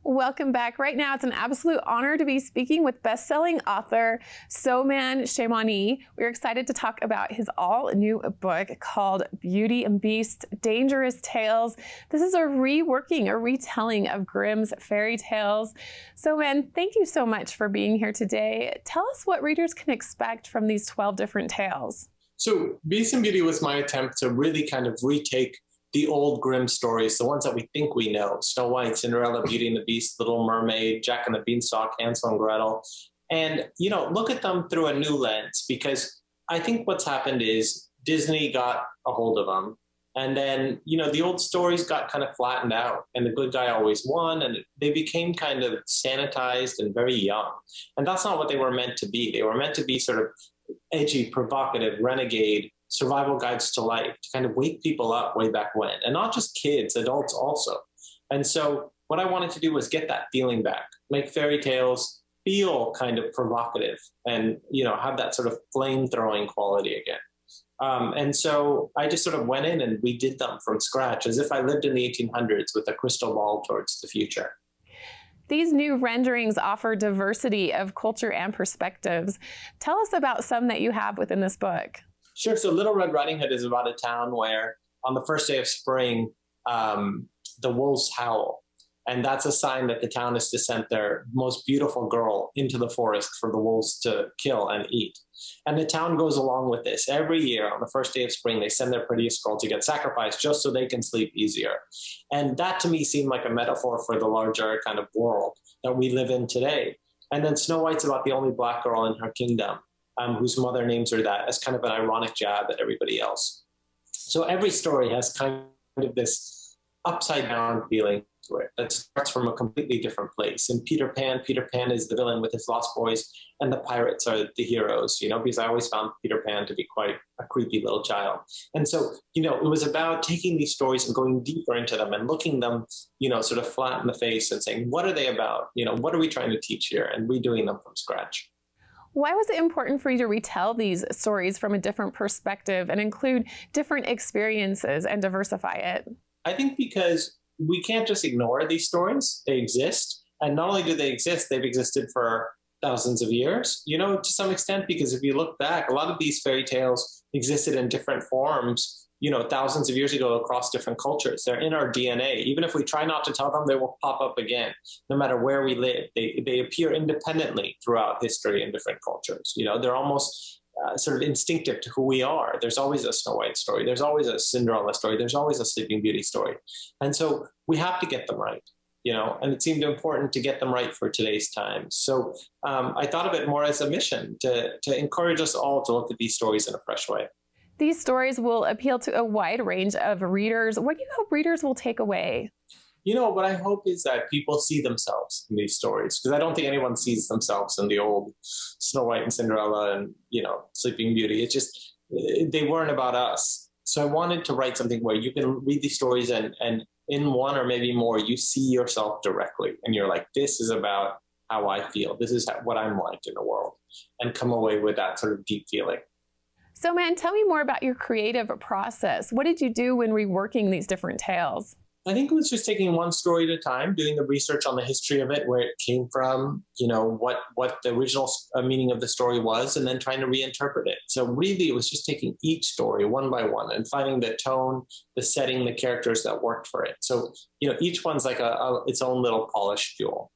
Welcome back. Right now, it's an absolute honor to be speaking with best-selling author Soman Chainani. We're excited to talk about his all-new book called Beauty and Beast: Dangerous Tales. This is a retelling of Grimm's fairy tales. Soman, thank you so much for being here today. Tell us what readers can expect from these 12 different tales. So Beast and Beauty was my attempt to really kind of retake the old Grimm stories, the ones that we think we know: Snow White, Cinderella, Beauty and the Beast, Little Mermaid, Jack and the Beanstalk, Hansel and Gretel, and look at them through a new lens, because I think what's happened is Disney got a hold of them, and then the old stories got kind of flattened out, and the good guy always won, and they became kind of sanitized and very young, and that's not what they were meant to be. They were meant to be sort of edgy, provocative, renegade survival guides to life, to kind of wake people up way back when, and not just kids, adults also. And so what I wanted to do was get that feeling back, make fairy tales feel kind of provocative, and have that sort of flame-throwing quality again. And so I just sort of went in and redid them from scratch, as if I lived in the 1800s with a crystal ball towards the future. These new renderings offer diversity of culture and perspectives. Tell us about some that you have within this book. Sure. So Little Red Riding Hood is about a town where on the first day of spring, the wolves howl. And that's a sign that the town is to send their most beautiful girl into the forest for the wolves to kill and eat. And the town goes along with this. Every year on the first day of spring, they send their prettiest girl to get sacrificed just so they can sleep easier. And that to me seemed like a metaphor for the larger kind of world that we live in today. And then Snow White's about the only black girl in her kingdom, whose mother names her that, as kind of an ironic jab at everybody else. So every story has kind of this upside down feeling to it that starts from a completely different place. And Peter Pan is the villain with his lost boys, and the pirates are the heroes, because I always found Peter Pan to be quite a creepy little child. And so, it was about taking these stories and going deeper into them and looking them, sort of flat in the face and saying, what are they about? What are we trying to teach here? And redoing them from scratch. Why was it important for you to retell these stories from a different perspective and include different experiences and diversify it? I think because we can't just ignore these stories. They exist. And not only do they exist, they've existed for thousands of years, to some extent, because if you look back, a lot of these fairy tales existed in different forms, thousands of years ago across different cultures. They're in our DNA. Even if we try not to tell them, they will pop up again, no matter where we live. They appear independently throughout history in different cultures. They're almost sort of instinctive to who we are. There's always a Snow White story. There's always a Cinderella story. There's always a Sleeping Beauty story. And so we have to get them right, and it seemed important to get them right for today's times. So I thought of it more as a mission to encourage us all to look at these stories in a fresh way. These stories will appeal to a wide range of readers. What do you hope readers will take away? What I hope is that people see themselves in these stories, because I don't think anyone sees themselves in the old Snow White and Cinderella and, Sleeping Beauty. It's just, they weren't about us. So I wanted to write something where you can read these stories and in one or maybe more, you see yourself directly. And you're like, this is about how I feel. This is what I'm like in the world, and come away with that sort of deep feeling. So, man, tell me more about your creative process. What did you do when reworking these different tales? I think it was just taking one story at a time, doing the research on the history of it, where it came from, what the original meaning of the story was, and then trying to reinterpret it. So really, it was just taking each story one by one and finding the tone, the setting, the characters that worked for it. So, each one's like its own little polished jewel.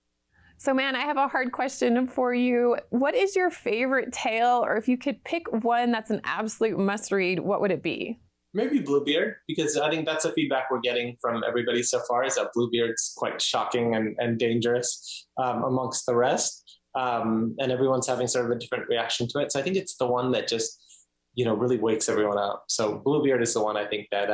So, man, I have a hard question for you. What is your favorite tale? Or if you could pick one that's an absolute must-read, what would it be? Maybe Bluebeard, because I think that's the feedback we're getting from everybody so far, is that Bluebeard's quite shocking and dangerous amongst the rest. And everyone's having sort of a different reaction to it. So I think it's the one that just, really wakes everyone up. So Bluebeard is the one I think that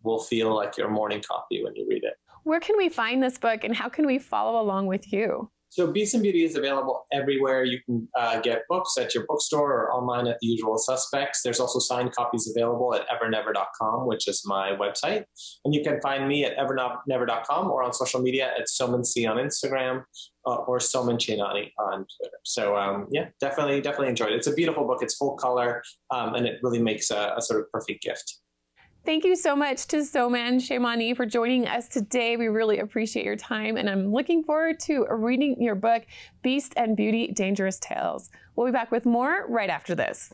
will feel like your morning coffee when you read it. Where can we find this book, and how can we follow along with you? So Beast and Beauty is available everywhere. You can get books at your bookstore or online at the usual suspects. There's also signed copies available at evernever.com, which is my website. And you can find me at evernever.com or on social media at SomanC on Instagram or Soman Chainani on Twitter. So yeah, definitely enjoyed it. It's a beautiful book. It's full color, and it really makes a sort of perfect gift. Thank you so much to Soman Chainani for joining us today. We really appreciate your time, and I'm looking forward to reading your book, Beast and Beauty, Dangerous Tales. We'll be back with more right after this.